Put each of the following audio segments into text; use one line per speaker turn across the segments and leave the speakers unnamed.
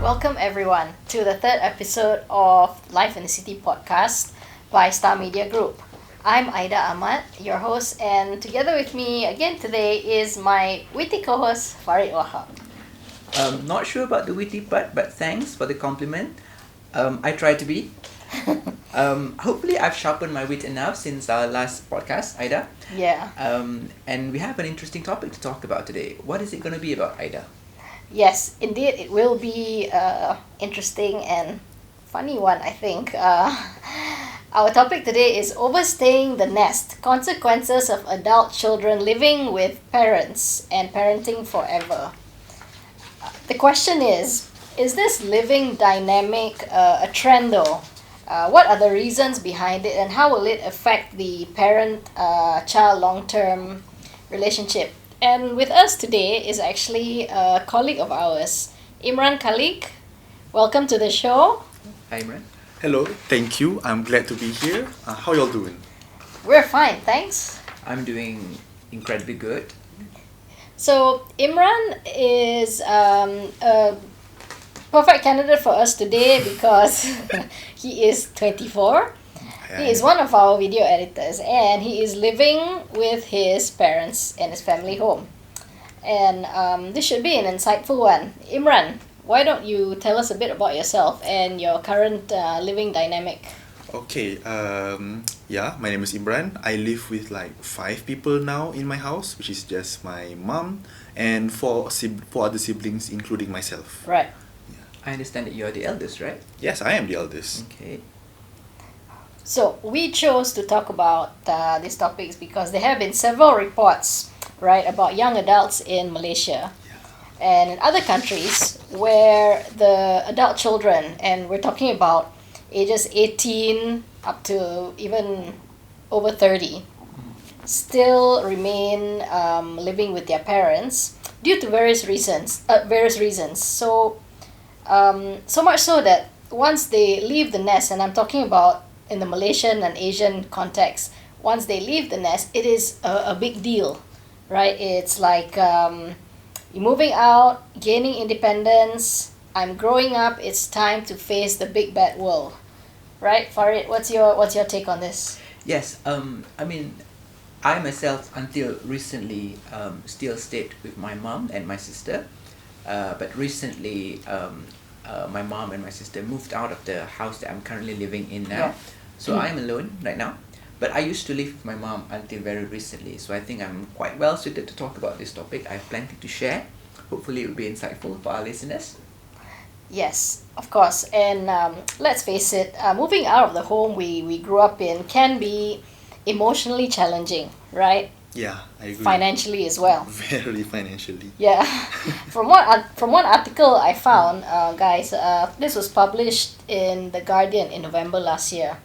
Welcome everyone to the third episode of Life in the City podcast by Star Media Group. I'm Aida Ahmad, your host, and together with me again today is my witty co-host Farid Wahab.
Not sure about the witty part, but thanks for the compliment. I try to be. Hopefully I've sharpened my wit enough since our last podcast, Aida.
Yeah.
And we have an interesting topic to talk about today. What is it going to be about, Aida?
Yes, indeed, it will be interesting and funny one, I think. Our topic today is Overstaying the Nest, Consequences of Adult Children Living with Parents and Parenting Forever. The question is this living dynamic a trend though? What are the reasons behind it and how will it affect the parent-child long-term relationship? And with us today is actually a colleague of ours, Imran Khaliq. Welcome to the show.
Hi, Imran.
Hello, thank you. I'm glad to be here. How y'all doing?
We're fine, thanks.
I'm doing incredibly good.
So, Imran is a perfect candidate for us today because he is 24. He is one of our video editors and he is living with his parents and his family home. And this should be an insightful one. Imran, why don't you tell us a bit about yourself and your current living dynamic?
Okay, my name is Imran. I live with like 5 people now in my house, which is just my mom and four other siblings, including myself.
Right.
I understand that you're the eldest, right?
Yes, I am the eldest.
Okay.
So we chose to talk about these topics because there have been several reports, right, about young adults in Malaysia and in other countries where the adult children, and we're talking about ages 18 up to even over 30, still remain living with their parents due to various reasons. So much so that once they leave the nest, and I'm talking about in the Malaysian and Asian context, once they leave the nest, it is a big deal, right? It's like you're moving out, gaining independence, I'm growing up, it's time to face the big bad world. Right, Farid, what's your take on this?
Yes, I myself until recently still stayed with my mom and my sister. But recently my mom and my sister moved out of the house that I'm currently living in now.
Yeah.
So I'm alone right now. But I used to live with my mom until very recently. So I think I'm quite well suited to talk about this topic. I have plenty to share. Hopefully it will be insightful for our listeners.
Yes, of course. And let's face it, moving out of the home we grew up in can be emotionally challenging, right?
Yeah, I agree.
Financially as well.
Very financially.
Yeah. From one article I found, guys, this was published in The Guardian in November last year.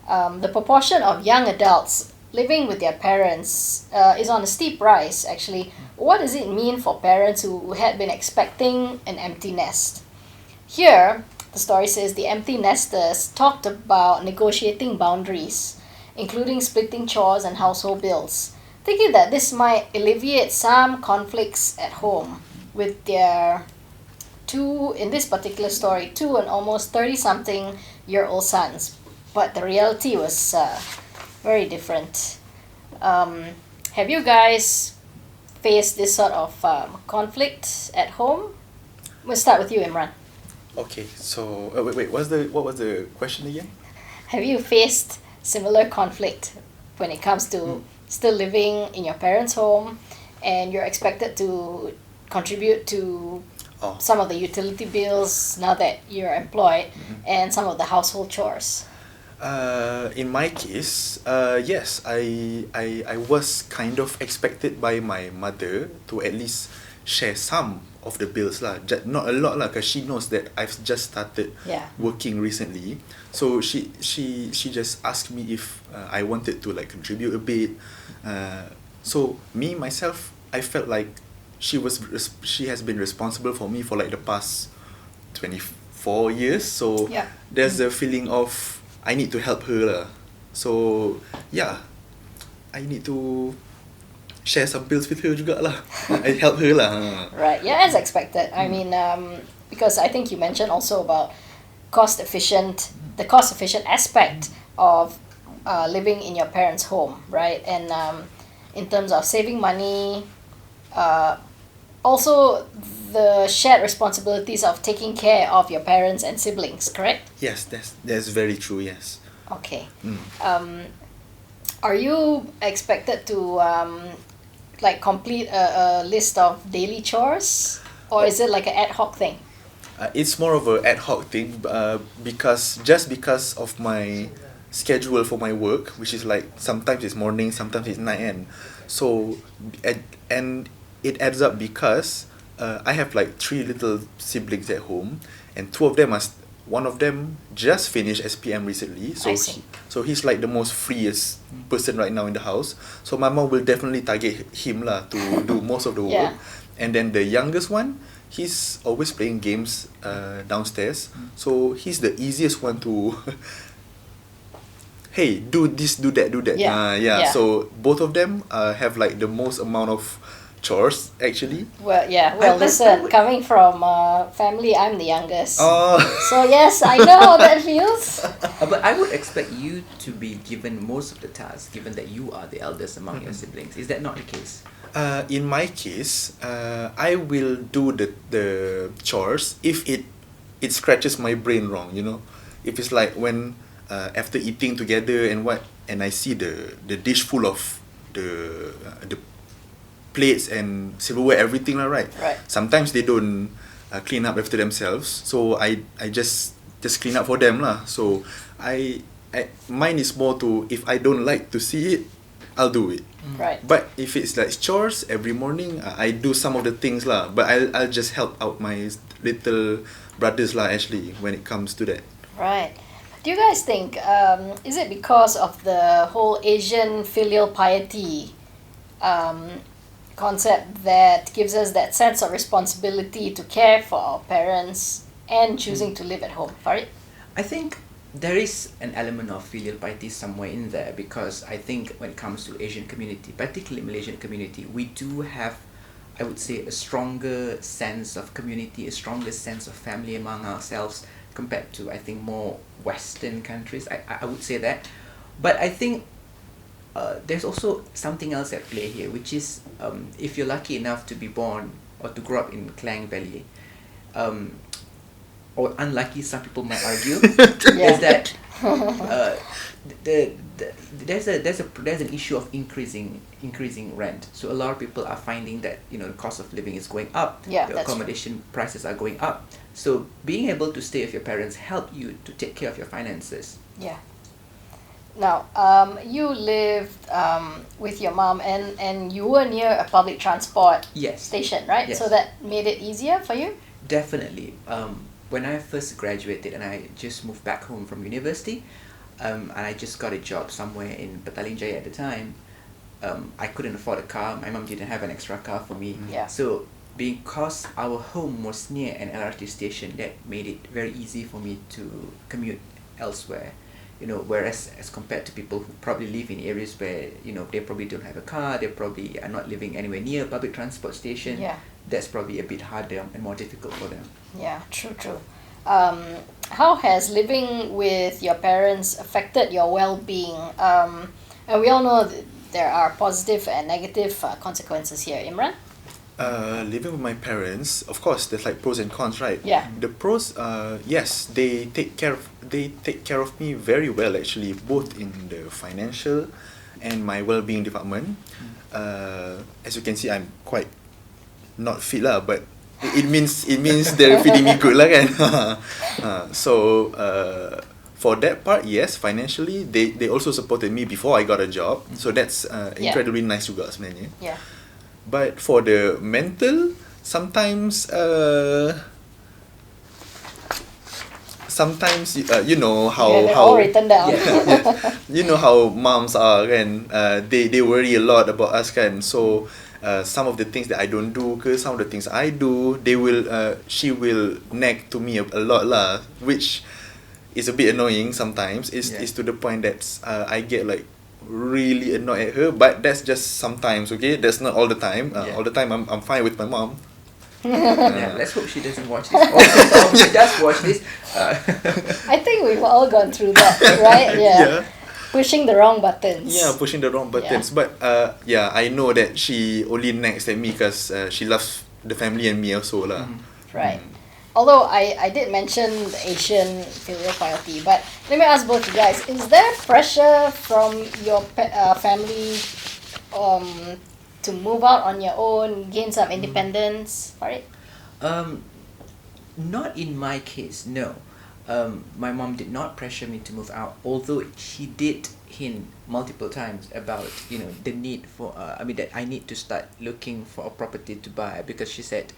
The proportion of young adults living with their parents is on a steep rise, actually. What does it mean for parents who had been expecting an empty nest? Here, the story says the empty nesters talked about negotiating boundaries, including splitting chores and household bills, thinking that this might alleviate some conflicts at home with their in this particular story, 2 and almost 30-something-year-old sons. But the reality was very different. Have you guys faced this sort of conflict at home? We'll start with you, Imran.
Okay, so wait, what was the question again?
Have you faced similar conflict when it comes to still living in your parents' home and you're expected to contribute to some of the utility bills now that you're employed and some of the household chores?
In my case, yes, I was kind of expected by my mother to at least share some of the bills lah. Not a lot lah, because she knows that I've just started working recently. So she just asked me if I wanted to like contribute a bit. So me myself, I felt like she has been responsible for me for like the past 24 years. So there's a feeling of I need to help her lah. So I need to share some bills with her juga lah. I help her lah.
Right, yeah, as expected. I mean, because I think you mentioned also about the cost efficient aspect of living in your parents' home, right? And in terms of saving money, also the shared responsibilities of taking care of your parents and siblings, correct?
Yes, that's very true. Yes.
Okay.
Mm.
Are you expected to like complete a list of daily chores, or is it like an ad hoc thing?
It's more of a ad hoc thing, because of my schedule for my work, which is like sometimes it's morning, sometimes it's night, so and it adds up because I have like three little siblings at home, and one of them just finished SPM recently,
I see.
so he's like the most freest person right now in the house. So my mom will definitely target him lah to do most of the work.
Yeah.
And then the youngest one, he's always playing games downstairs, so he's the easiest one to hey, do this, do that, do that.
Yeah.
Yeah.
Yeah.
So both of them have like the most amount of chores actually.
Well, yeah. Well, listen, coming from family, I'm the youngest.
Oh.
So yes, I know how that feels.
But I would expect you to be given most of the tasks, given that you are the eldest among your siblings. Is that not the case?
In my case, I will do the chores if it scratches my brain wrong. If it's like when after eating together and I see the dish full of the plates and silverware, everything lah, right?
Right.
Sometimes they don't clean up after themselves, so I just clean up for them lah. So mine is more to, if I don't like to see it, I'll do it.
Right.
But if it's like chores every morning, I do some of the things lah. But I'll just help out my little brothers lah, actually, when it comes to that.
Right. Do you guys think, is it because of the whole Asian filial piety concept that gives us that sense of responsibility to care for our parents and choosing to live at home? Farid?
I think there is an element of filial piety somewhere in there, because I think when it comes to Asian community, particularly Malaysian community, we do have, I would say, a stronger sense of community, a stronger sense of family among ourselves compared to, I think, more Western countries. I would say that. But I think there's also something else at play here, which is if you're lucky enough to be born or to grow up in Klang Valley, or unlucky, some people might argue, is that there's an issue of increasing rent. So a lot of people are finding that the cost of living is going up.
Yeah,
the
that's
accommodation prices are going up. So being able to stay with your parents help you to take care of your finances.
Yeah. Now, you lived with your mom and you were near a public transport
Yes.
station, right?
Yes.
So that made it easier for you?
Definitely. When I first graduated and I just moved back home from university, and I just got a job somewhere in Petaling Jaya at the time, I couldn't afford a car. My mom didn't have an extra car for me.
Yeah.
So because our home was near an LRT station, that made it very easy for me to commute elsewhere. Whereas as compared to people who probably live in areas where they probably don't have a car, they probably are not living anywhere near a public transport station.
Yeah.
That's probably a bit harder and more difficult for them.
Yeah, true. How has living with your parents affected your well-being? And we all know there are positive and negative consequences here. Imran?
Living with my parents, of course, there's like pros and cons, right?
Yeah.
The pros, yes, they take care of me very well, actually, both in the financial and my well-being department. As you can see, I'm quite not fit lah, but it means they're feeding me good lah, kan. So for that part, yes, financially they also supported me before I got a job, so that's incredibly nice juga sebenarnya.
Yeah.
But for the mental, sometimes you know how
they're all written down.
you know how moms are, kan, they worry a lot about us, kan. So some of the things that I don't do, some of the things I do, she will nag to me a lot lah, which is a bit annoying sometimes. It's to the point that I get like really annoyed at her, but that's just sometimes, okay? That's not all the time. All the time I'm fine with my mom.
Yeah, let's hope she doesn't watch this. Or if she does watch this.
I think we've all gone through that, right?
Yeah.
Pushing the wrong buttons.
Yeah, pushing the wrong buttons. But yeah, I know that she only nags at me because she loves the family and me also lah.
Right. Although I did mention the Asian filial piety, but let me ask both you guys: is there pressure from your family to move out on your own, gain some independence? Farid?
Not in my case, no. My mom did not pressure me to move out, although she did hint multiple times about the need for that I need to start looking for a property to buy, because she said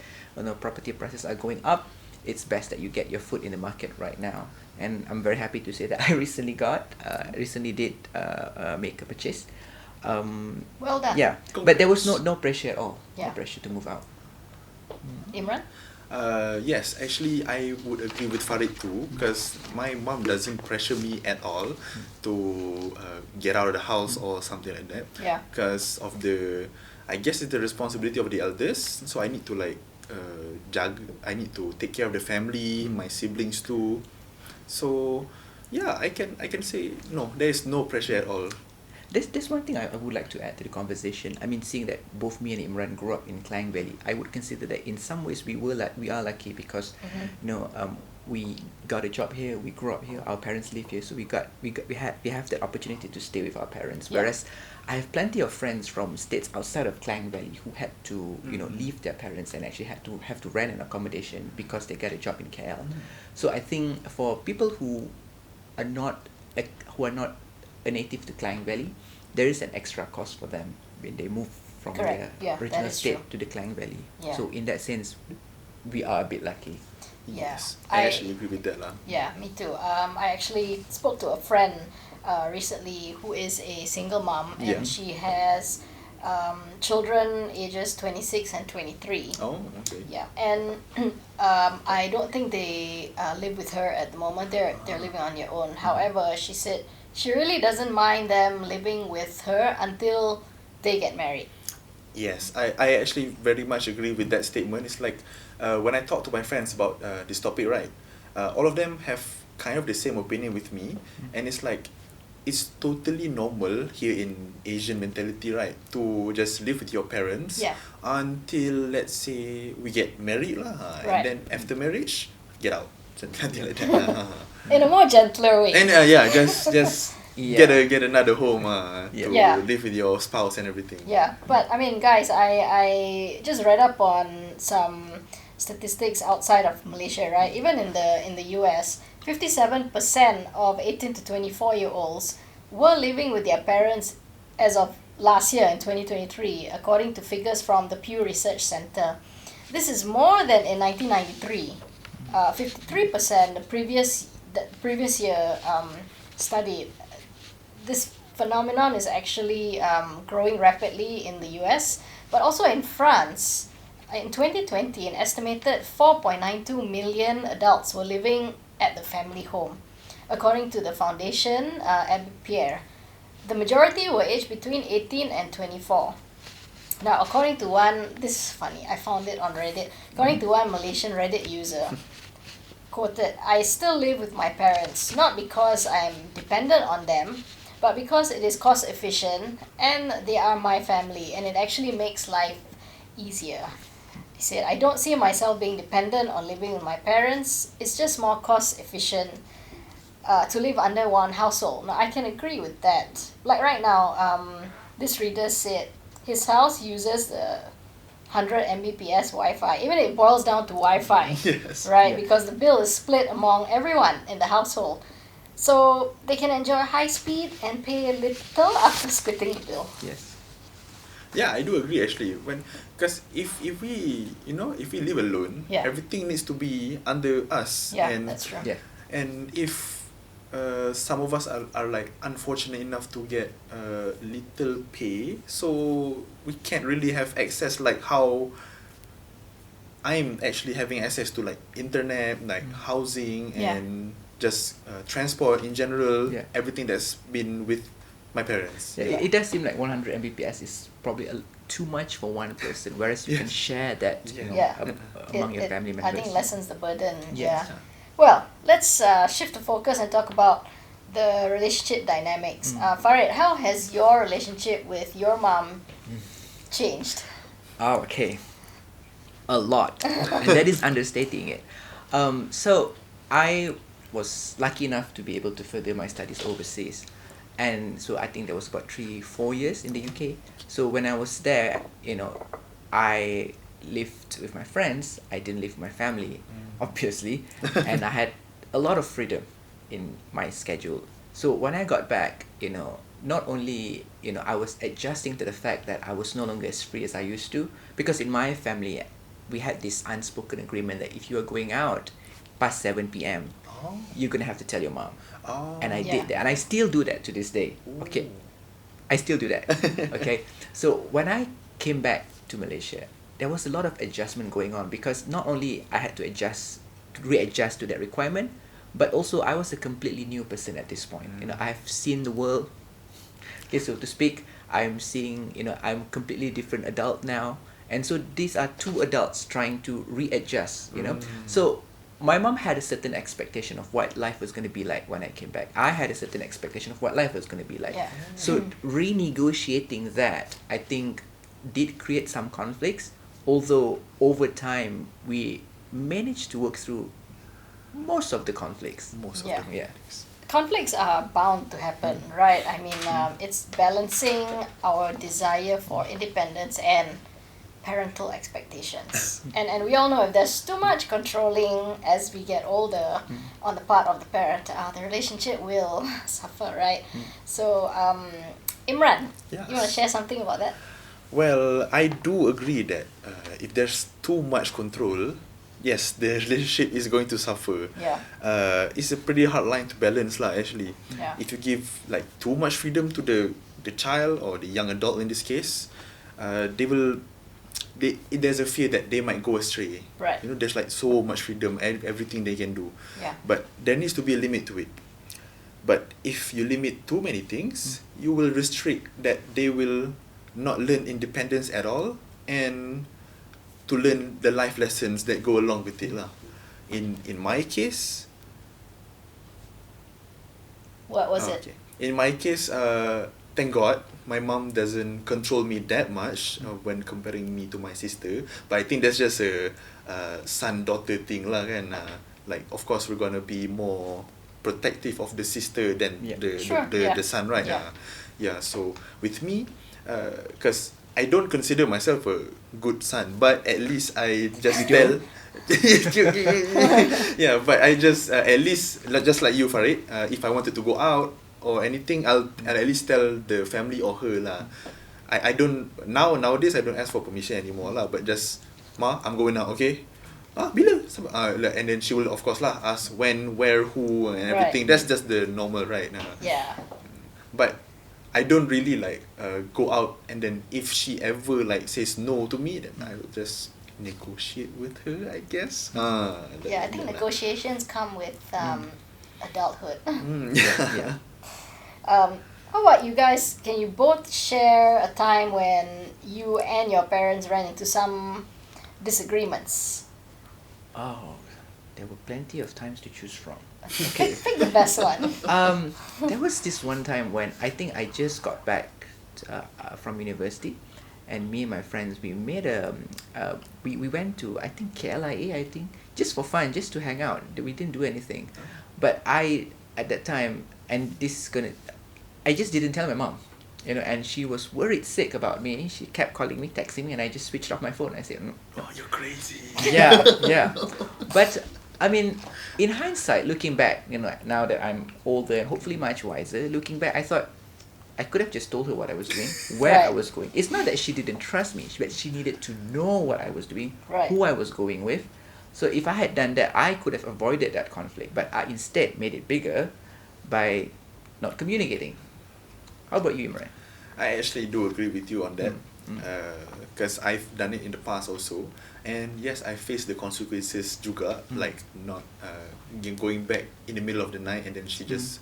property prices are going up. It's best that you get your foot in the market right now. And I'm very happy to say that I recently did make a purchase.
Well done.
Yeah, but there was no pressure at all.
Yeah.
No pressure to move out.
Imran?
Yes, actually I would agree with Farid too, because my mom doesn't pressure me at all to get out of the house or something like that.
Yeah.
Because of I guess it's the responsibility of the eldest, so I need to I need to take care of the family, my siblings too. So yeah, I can say no, there is no pressure at all.
There's one thing I would like to add to the conversation. I mean, seeing that both me and Imran grew up in Klang Valley, I would consider that in some ways we are lucky because we got a job here, we grew up here, our parents live here, so we have that opportunity to stay with our parents.
Yeah.
Whereas I have plenty of friends from states outside of Klang Valley who had to leave their parents and actually have to rent an accommodation because they get a job in KL. So I think for people who are not a native to Klang Valley, there is an extra cost for them when they move from
Correct.
their
Yeah,
original
that is
state
true.
to the Klang Valley.
Yeah.
So in that sense, we are a bit lucky.
Yeah.
Yes, I actually agree with that lah.
Yeah, me too. I actually spoke to a friend recently who is a single mom, and
Yeah.
she has children ages 26 and 23.
Oh, okay.
Yeah, and I don't think they live with her at the moment. They're living on their own. However, she said she really doesn't mind them living with her until they get married.
Yes, I actually very much agree with that statement. It's like when I talk to my friends about this topic, right? All of them have kind of the same opinion with me, and it's like it's totally normal here in Asian mentality, right? To just live with your parents until, let's say, we get married lah,
Right.
and then after marriage, get out. Something like that.
In a more gentler way.
And just
Yeah.
get another home
Yeah.
to
Yeah.
live with your spouse and everything.
Yeah, but I mean, guys, I just read up on some statistics outside of Malaysia, right? Even in the US, 57% of 18 to 24-year-olds were living with their parents as of last year in 2023, according to figures from the Pew Research Center. This is more than in 1993. 53% the previous year study. This phenomenon is actually growing rapidly in the US, but also in France. In 2020, an estimated 4.92 million adults were living at the family home, according to the foundation Abbé Pierre. The majority were aged between 18 and 24. Now, according to one, this is funny, I found it on Reddit. According to one Malaysian Reddit user, quoted, "I still live with my parents, not because I'm dependent on them, but because it is cost efficient and they are my family and it actually makes life easier." He said, "I don't see myself being dependent on living with my parents. It's just more cost efficient to live under one household." Now, I can agree with that. Like right now, this reader said his house uses the 100 Mbps Wi-Fi. Even it boils down to Wi-Fi,
Yes.
right?
Yeah.
Because the bill is split among everyone in the household. So they can enjoy high speed and pay a little after splitting the bill.
Yes.
Yeah, I do agree actually. Because if we live alone,
Yeah.
everything needs to be under us.
Yeah,
and
that's true.
Yeah.
and if some of us are like unfortunate enough to get little pay, so we can't really have access like how I'm actually having access to like internet, like housing,
Yeah.
and just transport in general.
Yeah.
Everything that's been with my parents.
Yeah, it does seem like 100 Mbps is probably too much for one person, whereas you can share that among your family members.
I think lessens the burden.
Yes.
Yeah. Well, let's shift the focus and talk about the relationship dynamics. Farid, how has your relationship with your mom changed?
Oh, okay. A lot. And that is understating it. So I was lucky enough to be able to further my studies overseas. And so I think that was about 3-4 years in the UK. So when I was there, I lived with my friends. I didn't live with my family, obviously. And I had a lot of freedom in my schedule. So when I got back, not only, I was adjusting to the fact that I was no longer as free as I used to. Because in my family, we had this unspoken agreement that if you are going out past 7 p.m., you're going to have to tell your mom. And I did that. And I still do that to this day. Okay. I still do that. Okay. So when I came back to Malaysia, there was a lot of adjustment going on because not only I had to readjust to that requirement, but also I was a completely new person at this point. I've seen the world, okay, so to speak. I'm seeing, I'm a completely different adult now. And so these are two adults trying to readjust, So my mom had a certain expectation of what life was going to be like when I came back. I had a certain expectation of what life was going to be like.
Yeah.
So renegotiating that, I think, did create some conflicts. Although over time, we managed to work through most of the conflicts.
Conflicts are bound to happen, right? I mean, it's balancing our desire for independence and parental expectations. And we all know if there's too much controlling as we get older on the part of the parent, the relationship will suffer, right? So, Imran, you want to share something about that?
Well, I do agree that if there's too much control, yes, the relationship is going to suffer.
Yeah.
It's a pretty hard line to balance lah, actually.
Yeah.
If you give like too much freedom to the child or the young adult in this case, there's a fear that they might go astray.
Right.
There's like so much freedom and everything they can do.
Yeah.
But there needs to be a limit to it. But if you limit too many things, you will restrict that they will not learn independence at all and to learn the life lessons that go along with it lah. In my case,
What was it?
okay. In my case, thank God my mom doesn't control me that much when comparing me to my sister. But I think that's just a son-daughter thing lah kan. Like of course we're gonna be more protective of the sister than the son, right? Yeah. So with me, because I don't consider myself a good son, but at least I just tell. Yeah, but I just at least just like you, Farid. If I wanted to go out or anything, I'll at least tell the family or her lah. I don't nowadays I don't ask for permission anymore lah. But just ma, I'm going out, okay? Bila? And then she will of course lah ask when, where, who, and everything.
Right.
That's just the normal, right?
Yeah.
But I don't really like go out, and then if she ever like says no to me, then I will just negotiate with her, I guess.
I think negotiations come with adulthood.
Yeah.
How about you guys? Can you both share a time when you and your parents ran into some disagreements?
Oh, there were plenty of times to choose from.
Okay. Pick the best one.
There was this one time when I think I just got back from university, and me and my friends, we made we went to, I think, KLIA, I think, just for fun, just to hang out. We didn't do anything. But at that time, and I just didn't tell my mom, and she was worried sick about me. She kept calling me, texting me, and I just switched off my phone. I said,
"Oh, you're crazy."
Yeah. But I mean, in hindsight, looking back, now that I'm older and hopefully much wiser, looking back, I thought I could have just told her what I was doing, where I was going. It's not that she didn't trust me, but she needed to know what I was doing, who I was going with. So if I had done that, I could have avoided that conflict. But I instead made it bigger by not communicating. How about you, Imran?
I actually do agree with you on that. Because I've done it in the past also, and yes, I faced the consequences juga, like not going back in the middle of the night, and then she just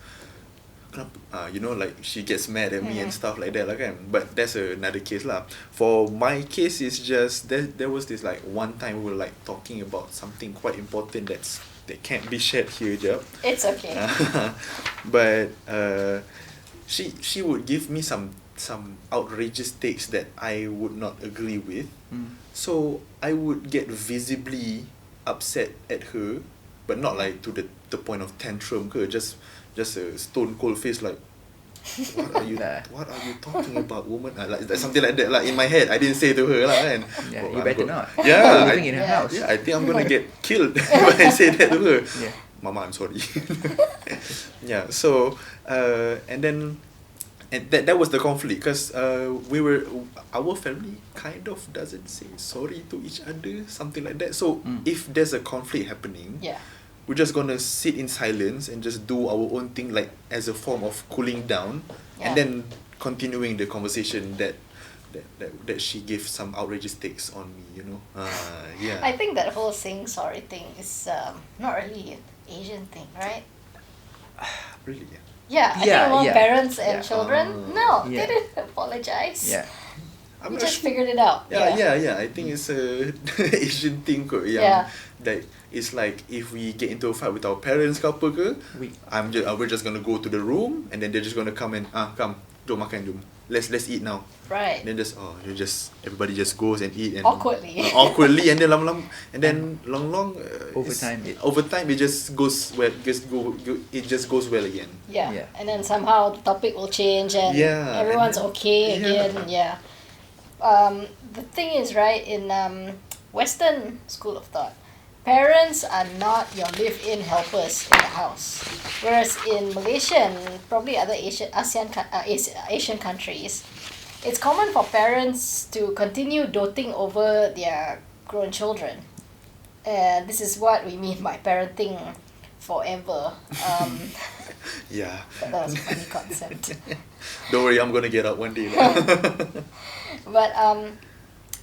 you know, like she gets mad at me and stuff like that lah kan. But that's another case lah. For my case, it's just there was this like one time we were like talking about something quite important that can't be shared here je.
It's okay.
But she would give me some outrageous takes that I would not agree with. So I would get visibly upset at her, but not like to the point of tantrum ke, just a stone cold face like, what are you talking about, woman? Like something like that. Like in my head, I didn't say to her lah kan.
Yeah, you better not.
Yeah,
living in her house.
Yeah, I think I'm gonna get killed if I say that to her.
Yeah.
Mama, I'm sorry. Yeah. So and that was the conflict, because our family kind of doesn't say sorry to each other, something like that. So if there's a conflict happening, we're just gonna sit in silence and just do our own thing, like as a form of cooling down, and then continuing the conversation that she gave some outrageous takes on me, you know. Yeah.
I think that whole saying sorry thing is not really an Asian thing, right?
Really?
Yeah, I think among parents and
Yeah.
children, no, they didn't apologize.
Yeah.
We just figured it out.
Yeah. I think it's a Asian thing kot. That it's like if we get into a fight with our parents ke apa ke, we're just gonna go to the room, and then they're just gonna come and come, jom makan, jom. Let's eat now.
Right.
And then everybody just goes and eat, and
awkwardly,
and then long over time it just goes well. It just goes well again.
Yeah. And then somehow the topic will change, and everyone's okay again. Yeah. The thing is, right, in Western school of thought, parents are not your live-in helpers in the house. Whereas in Malaysia and probably other Asian countries, it's common for parents to continue doting over their grown children. And this is what we mean by parenting forever.
Yeah.
That was a funny concept.
Don't worry, I'm gonna get out one day.
But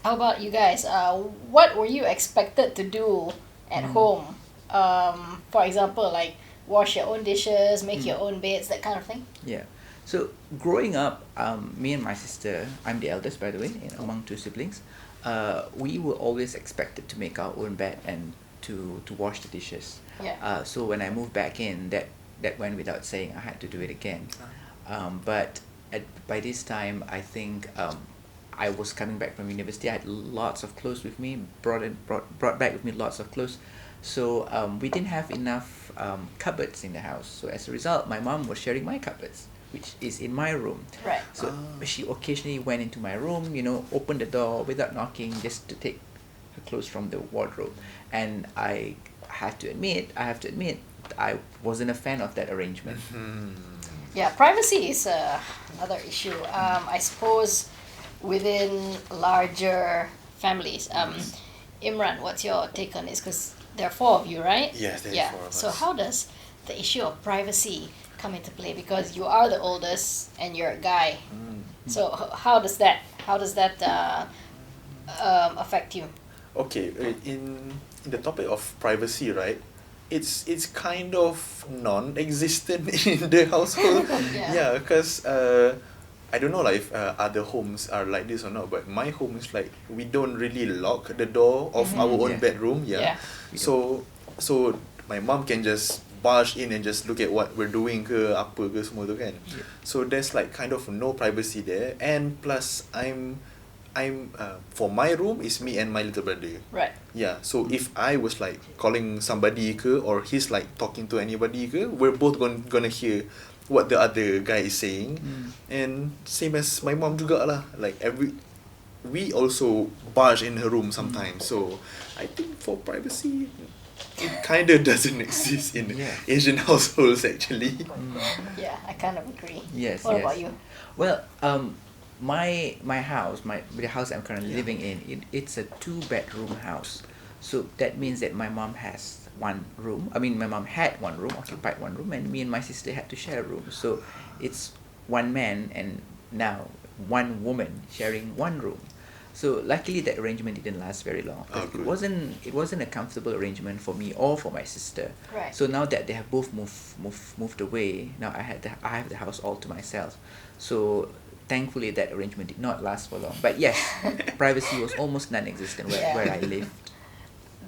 how about you guys? What were you expected to do at home? For example, like wash your own dishes, make your own beds, that kind of thing?
Yeah. So growing up, me and my sister, I'm the eldest by the way, among two siblings, we were always expected to make our own bed and to wash the dishes.
Yeah.
So when I moved back in, that went without saying. I had to do it again. But by this time, I think I was coming back from university. I had lots of clothes with me, brought back with me lots of clothes. So we didn't have enough cupboards in the house. So as a result, my mom was sharing my cupboards, which is in my room.
Right.
So she occasionally went into my room, opened the door without knocking, just to take her clothes from the wardrobe. And I have to admit, I wasn't a fan of that arrangement.
Yeah, privacy is another issue. I suppose within larger families. Imran, what's your take on this? Because there are four of you, right?
Yes, there are four of us.
So how does the issue of privacy come into play? Because you are the oldest and you're a guy. So how does that affect you?
Okay, in the topic of privacy, right? It's kind of non-existent in the household. Yeah, because I don't know like if other homes are like this or not, but my home is like we don't really lock the door of our own bedroom. So my mom can just barge in and just look at what we're doing ke apa ke semua tu kan. So there's like kind of no privacy there, and plus I'm for my room is me and my little brother.
Right.
Yeah. So if I was like calling somebody ke, or he's like talking to anybody ke, we're both gonna hear what the other guy is saying. And same as my mom juga lah. Like we also barge in her room sometimes. So I think for privacy, it kind of doesn't exist in Asian households actually.
Yeah, I kind of agree.
Yes.
What about you?
Well, my house, the house I'm currently living in, it's a 2-bedroom house. So that means that my mom has one room. I mean, my mom had one room, occupied one room, and me and my sister had to share a room. So it's one man and now one woman sharing one room. So luckily that arrangement didn't last very long.
Oh,
It
good.
wasn't a comfortable arrangement for me or for my sister.
Right.
So now that they have both moved away, now I have the house all to myself. So thankfully that arrangement did not last for long. But yes, privacy was almost non-existent
Yeah.
where I lived.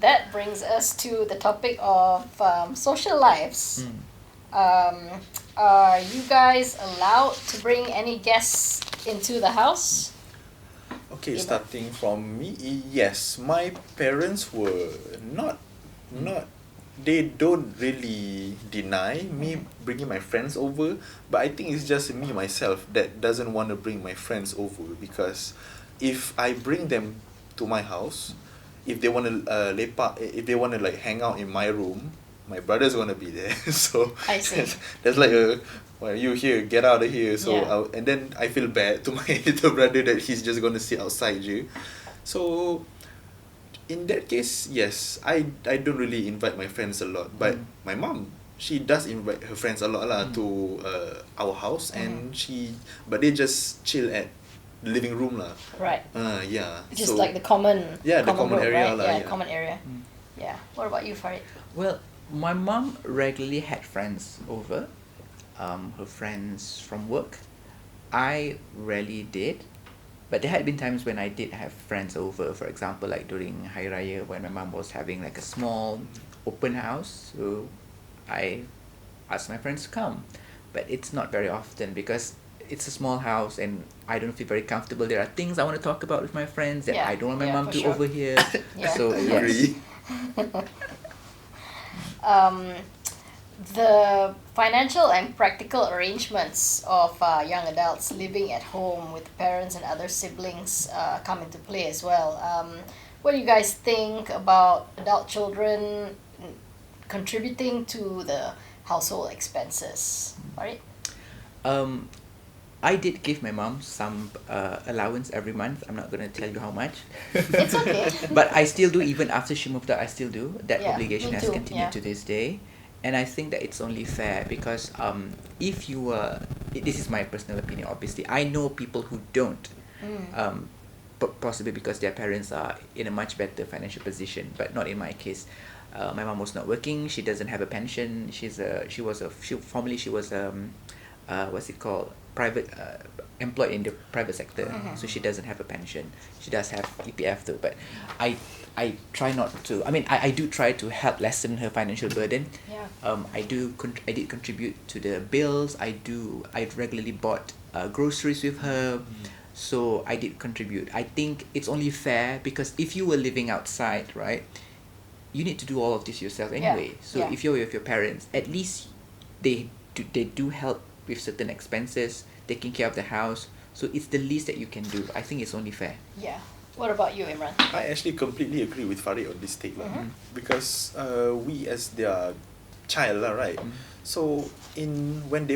That brings us to the topic of social lives. Are you guys allowed to bring any guests into the house?
Okay,
Imran?
starting from me, yes, my parents were not they don't really deny me bringing my friends over, but I think it's just me myself that doesn't want to bring my friends over, because if I bring them to my house, if they want to lepak, if they want to like hang out in my room, my brother's gonna be there. So
I see.
there's like a, well, you here, get out of here. So
Yeah.
and then I feel bad to my little brother that he's just gonna sit outside je. So in that case, yes, I don't really invite my friends a lot, but my mom, she does invite her friends a lot lah to our house, and but they just chill at the living room lah.
Right.
Yeah.
Just
so
like the common
Yeah, the common
room,
area
right?
lah,
Yeah,
yeah.
common area. Yeah. What about you, Farid?
Well, my mom regularly had friends over, her friends from work. I rarely did, but there had been times when I did have friends over. For example, like during Hari Raya, when my mom was having like a small open house, so I asked my friends to come. But it's not very often because it's a small house and I don't feel very comfortable. There are things I want to talk about with my friends that
Yeah,
I don't want my
yeah,
mom
for
to
sure.
overhear.
Yeah.
So
I
yes.
agree.
The financial and practical arrangements of young adults living at home with parents and other siblings come into play as well. What do you guys think about adult children contributing to the household expenses? Right?
I did give my mom some allowance every month. I'm not going to tell you how much.
It's okay.
But I still do, even after she moved out, I still do. That
Yeah,
obligation
me
has
too,
continued
yeah.
to this day. And I think that it's only fair because if you were, this is my personal opinion, obviously. I know people who don't, possibly because their parents are in a much better financial position, but not in my case. My mom was not working. She doesn't have a pension. Formerly she was what's it called, private employed in the private sector, so she doesn't have a pension. She does have EPF though, but I try not to. I mean, I do try to help lessen her financial burden.
Yeah.
I did contribute to the bills. I regularly bought groceries with her, so I did contribute. I think it's only fair because if you were living outside, right, you need to do all of this yourself anyway. So
Yeah.
if you're with your parents, at least they do help with certain expenses, taking care of the house. So it's the least that you can do. I think it's only fair.
Yeah. What about you, Imran?
I actually completely agree with Farid on this take, because we as their child, right? So when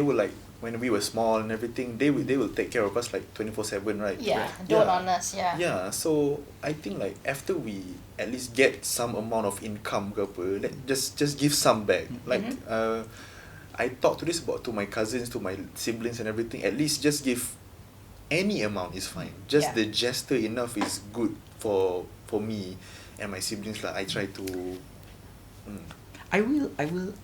we were small and everything, they will take care of us like 24/7, right?
Yeah. Dote on us. Yeah.
Yeah, so I think like after we at least get some amount of income ke apa, just give some back. Like I talk to my cousins, to my siblings and everything. At least just give any amount is fine. Just
Yeah.
the gesture enough is good for me and my siblings lah. I try to.
I will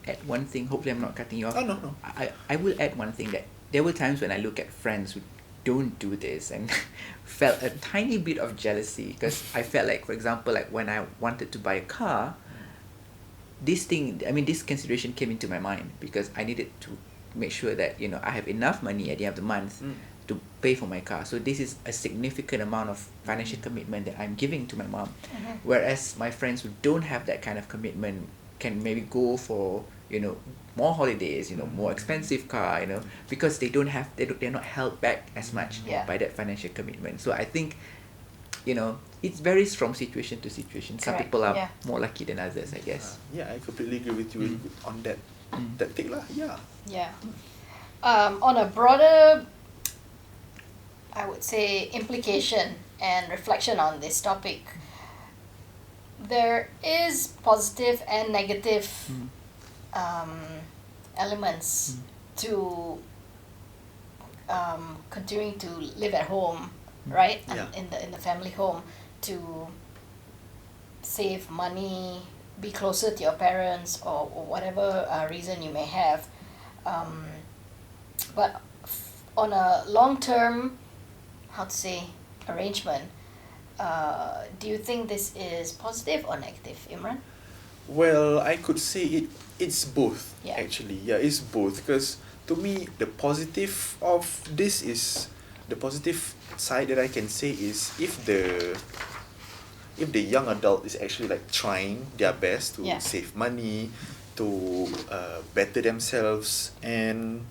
add one thing. Hopefully, I'm not cutting you off.
Oh, no.
I will add one thing, that there were times when I look at friends who don't do this and felt a tiny bit of jealousy because I felt like, for example, like when I wanted to buy a car, this consideration came into my mind because I needed to make sure that I have enough money at the end of the month to pay for my car. So this is a significant amount of financial commitment that I'm giving to my mom. Whereas my friends who don't have that kind of commitment can maybe go for more holidays, more expensive car, because they're not held back as much by that financial commitment. So I think it varies from situation to situation. Some
Correct,
people are
yeah.
more lucky than others, I guess.
Yeah, I completely agree with you on that. That take lah. Yeah.
Yeah. On a broader, I would say, implication and reflection on this topic, there is positive and negative elements to continuing to live at home right?
Yeah.
In the family home to save money, be closer to your parents, or whatever reason you may have. Um, but on a long term, how to say, arrangement, do you think this is positive or negative, Imran?
Well, I could say it's both.
Yeah.
Actually, yeah, it's both because to me the positive of this is the positive side that I can say is if the young adult is actually like trying their best to
Yeah.
save money, to better themselves and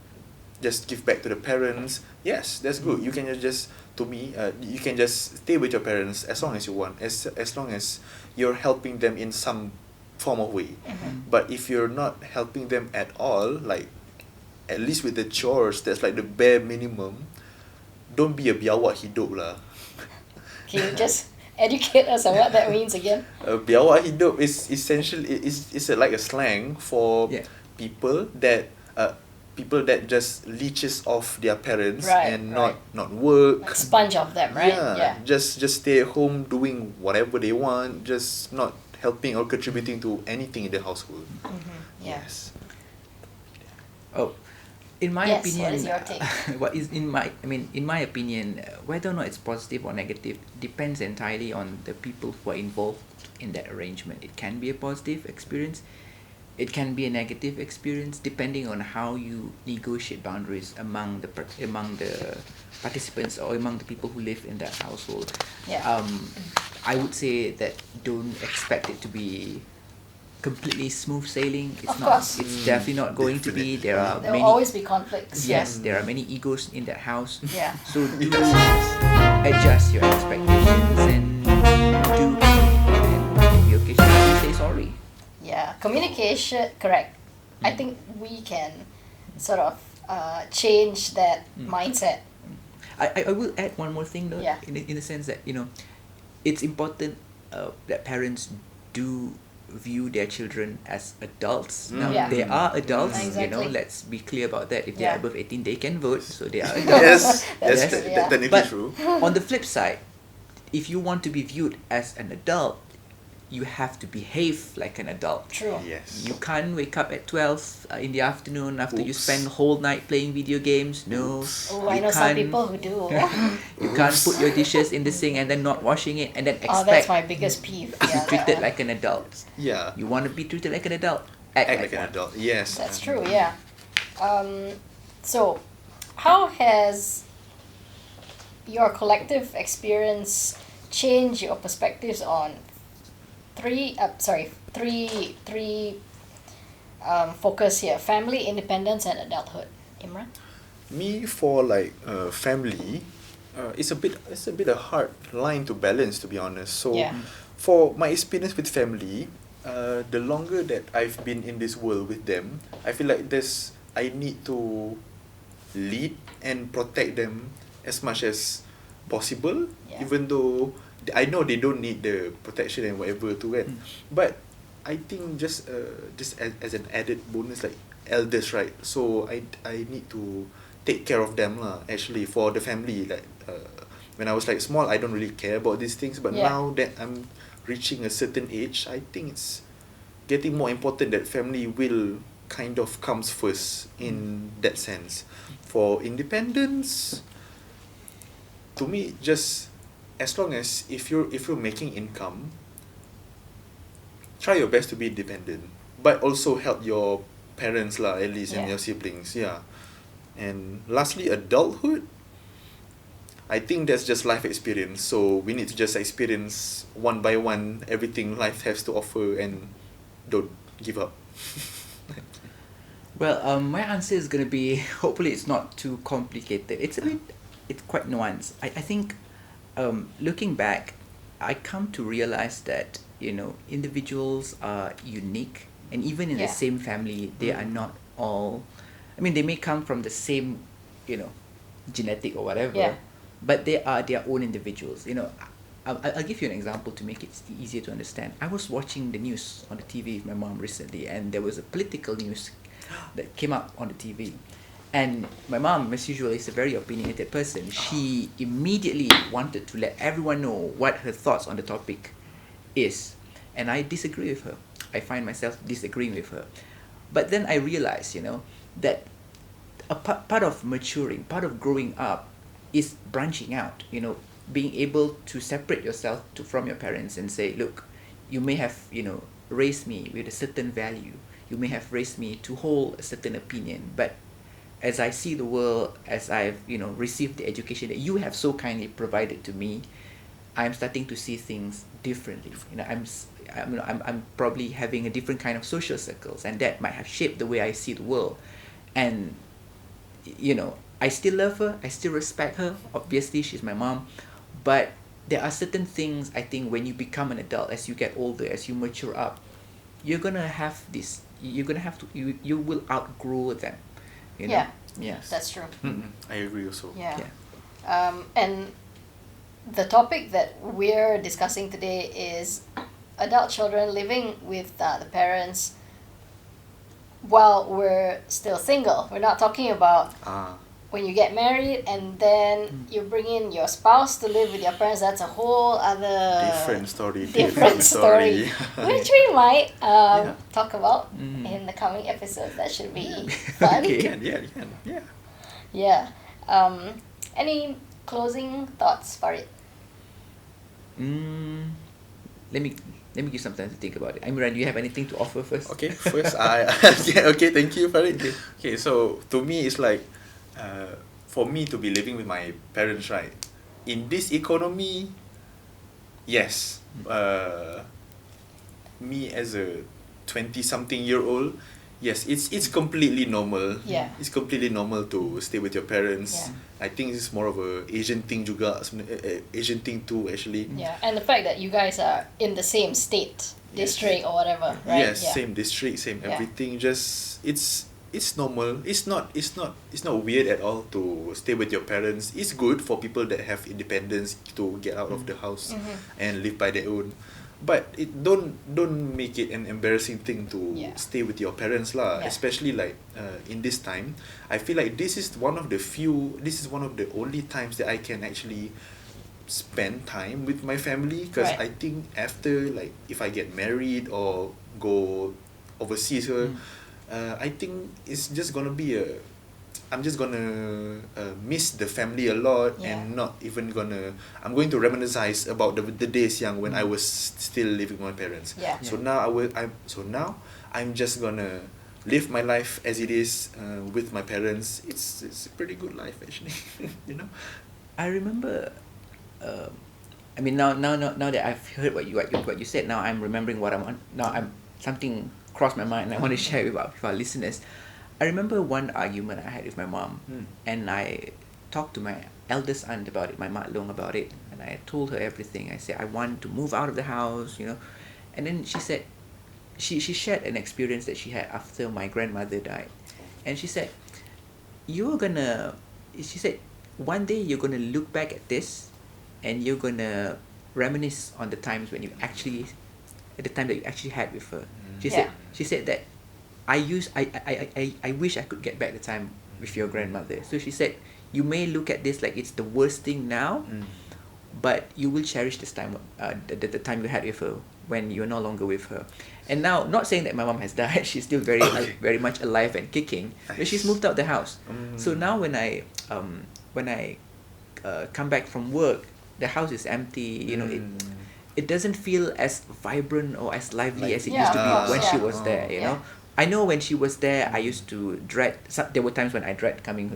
just give back to the parents. Yes, that's good. You can just to me, you can just stay with your parents as long as you want, as long as you're helping them in some form of way. But if you're not helping them at all, like at least with the chores, that's like the bare minimum. Don't be a biawak hidup lah.
Can you just educate us on what that means again?
Biawak hidup is essentially is like a slang for
Yeah.
people that just leeches off their parents
Right,
and
right.
not work.
Like sponge of them, right?
Yeah, just stay at home doing whatever they want, just not helping or contributing to anything in the household.
Yeah.
Yes.
Oh, in my
Yes,
opinion,
what is your take?
in my opinion, whether or not it's positive or negative depends entirely on the people who are involved in that arrangement. It can be a positive experience, it can be a negative experience, depending on how you negotiate boundaries among the participants or among the people who live in that household.
Yeah.
I would say that don't expect it to be completely smooth sailing. It's
Of
not.
course.
It's definitely not going to be. There are
There
many.
will always be conflicts.
Yes, there are many egos in that house.
Yeah.
So do adjust your expectations and do and maybe occasionally say sorry.
Yeah, communication, correct. I think we can sort of change that mindset.
I will add one more thing though,
Yeah.
in the sense that it's important that parents do view their children as adults. Now
Yeah.
they are adults,
Exactly.
let's be clear about that. If they
Yeah.
are above 18, they can vote, so they are adults.
Yes,
That's
that's
true, yeah.
technically
But
true.
on the flip side, if you want to be viewed as an adult, you have to behave like an adult.
True.
Yes.
You can't wake up at 12 in the afternoon after you
Oops.
spend the whole night playing video games. No.
Oh, I
You
know some
can't-
people who do.
You can't put your dishes in the sink and then not washing it and then
Oh, that's
expect
my biggest peeve.
to be
Yeah,
treated
that one.
like an adult.
Yeah.
You want to be treated like an adult?
Act
like
like an
one.
adult. Yes.
That's true, yeah. So, how has your collective experience changed your perspectives on three focus here: family, independence, and adulthood? Imran?
Me for like family, it's a bit a hard line to balance, to be honest. So
Yeah.
for my experience with family, the longer that I've been in this world with them, I feel like I need to lead and protect them as much as possible,
Yeah.
even though I know they don't need the protection and whatever to it. But I think just as an added bonus, like elders, right? So I need to take care of them lah. Actually, for the family, like when I was like small, I don't really care about these things. But
Yeah.
now that I'm reaching a certain age, I think it's getting more important that family will kind of comes first in that sense. For independence, to me, just as long as if you're making income, try your best to be independent, but also help your parents lah, at least, and
Yeah.
your siblings. Yeah. And lastly, adulthood, I think that's just life experience. So we need to just experience one by one everything life has to offer and don't give up.
Well, my answer is going to be, hopefully it's not too complicated. It's quite nuanced. I think, looking back, I come to realize that, individuals are unique, and even in the
Yeah.
same family, they are not all, they may come from the same, genetic or whatever,
Yeah.
but they are their own individuals. I'll give you an example to make it easier to understand. I was watching the news on the TV with my mom recently, and there was a political news that came up on the TV, And my mom, as usual, is a very opinionated person. She immediately wanted to let everyone know what her thoughts on the topic is. And I disagree with her. I find myself disagreeing with her. But then I realized, that a part of maturing, part of growing up is branching out, being able to separate yourself from your parents and say, look, you may have, raised me with a certain value. You may have raised me to hold a certain opinion, but as I see the world, as I've received the education that you have so kindly provided to me, I'm starting to see things differently. I'm probably having a different kind of social circles, and that might have shaped the way I see the world. And I still love her, I still respect her. Obviously, she's my mom, but there are certain things I think when you become an adult, as you get older, as you mature up, you're gonna have this. You're gonna have to. You will outgrow them.
Yeah.
Yes.
That's true.
I agree also.
Yeah. And the topic that we're discussing today is adult children living with the parents while we're still single. We're not talking about when you get married and then you bring in your spouse to live with your parents. That's a whole other
Different story.
which we might talk about in the coming episodes. That should be fun.
Yeah.
Any closing thoughts, Farid?
Let me give some time to think about it. Imran, do you have anything to offer first?
Okay, first thank you, Farid. Okay, so to me it's like for me to be living with my parents, right? In this economy, yes. Me as a 20-something-year-old, yes, it's completely normal.
Yeah.
It's completely normal to stay with your parents.
Yeah.
I think it's more of a Asian thing juga, Asian thing too actually.
Yeah, and the fact that you guys are in the same state, district or whatever, right?
Yes, same district, same everything. Just it's normal. It's not weird at all to stay with your parents. It's good for people that have independence to get out of the house and live by their own. But don't make it an embarrassing thing to stay with your parents lah.
Yeah.
Especially like in this time, I feel like this is one of the only times that I can actually spend time with my family, because
Right.
I think after, like, if I get married or go overseas, I think it's just gonna be I'm just gonna miss the family a lot, and not even I'm going to reminisce about the days young when I was still living with my parents.
Yeah.
So now I'm just gonna live my life as it is with my parents. It's a pretty good life actually.
I remember. Now that I've heard what you said, now I'm remembering what I'm on. Now something crossed my mind and I want to share with our listeners. I remember one argument I had with my mom, and I talked to my eldest aunt about it, my mak long about it, and I told her everything. I said I want to move out of the house, and then she said, she shared an experience that she had after my grandmother died, and she said, one day you're gonna look back at this, and you're gonna reminisce on the times when at the time that you actually had with her. She said that I wish I could get back the time with your grandmother. So she said, you may look at this like it's the worst thing now, but you will cherish this time, the time you had with her when you're no longer with her. And now, not saying that my mom has died, she's still very very much alive and kicking, but she's moved out the house. So now when I come back from work, the house is empty. It doesn't feel as vibrant or as lively as it used to be when she was there. I know when she was there, I used to dread. There were times when I dreaded coming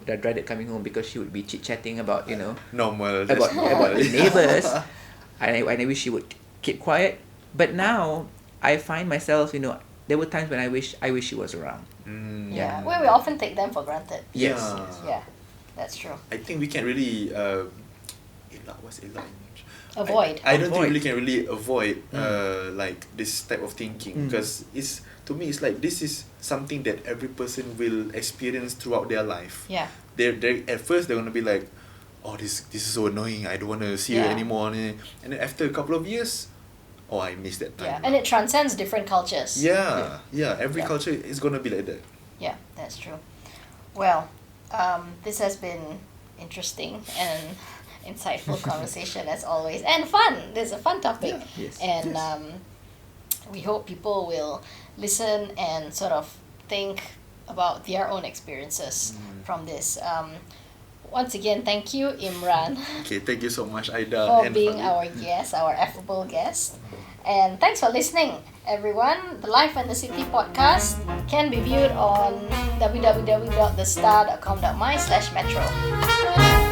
home because she would be chit chatting about
normal
about the neighbors, and I wish she would keep quiet. But now I find myself, there were times when I wish she was around.
Yeah, well, we often take them for granted.
Yes.
Yeah, that's true.
I think we can really
Avoid.
I don't think we can really avoid like this type of thinking, because to me it's like this is something that every person will experience throughout their life.
Yeah.
They're at first they're gonna be like, oh, this is so annoying, I don't want to see you anymore, and then after a couple of years, oh, I miss that time.
Yeah, and it transcends different cultures.
Every culture is gonna be like that.
Yeah, that's true. Well, This has been interesting and insightful conversation as always, and fun. This is a fun topic,
Yes.
and
Yes.
we hope people will listen and sort of think about their own experiences from this. Once again, thank you, Imran,
Okay, thank you so much, Aida.
for
and
being
Farid.
our guest, our affable guest. And thanks for listening, everyone. The Life and the City podcast can be viewed on www.thestar.com.my/metro.